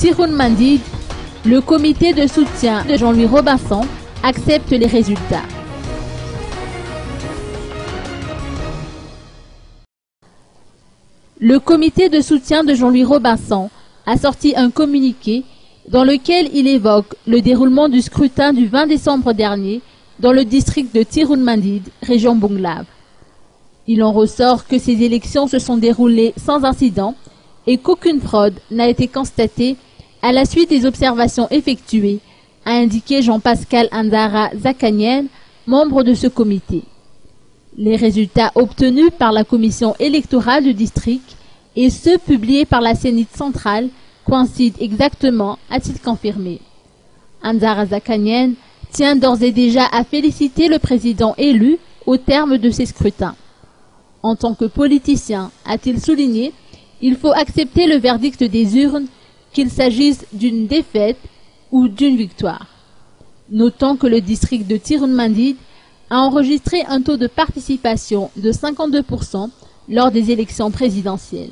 Tiroun Mandid, le comité de soutien de Jean-Louis Robinson accepte les résultats. Le comité de soutien de Jean-Louis Robinson a sorti un communiqué dans lequel il évoque le déroulement du scrutin du 20 décembre dernier dans le district de Tiroun Mandid, région Bonglav. Il en ressort que ces élections se sont déroulées sans incident et qu'aucune fraude n'a été constatée à la suite des observations effectuées, a indiqué Jean-Pascal Andara Zakanian, membre de ce comité. Les résultats obtenus par la commission électorale du district et ceux publiés par la Sénit centrale coïncident exactement, a-t-il confirmé. Andara Zakanian tient d'ores et déjà à féliciter le président élu au terme de ces scrutins. En tant que politicien, a-t-il souligné, il faut accepter le verdict des urnes, qu'il s'agisse d'une défaite ou d'une victoire. Notons que le district de Tiroun Mandid a enregistré un taux de participation de 52% lors des élections présidentielles.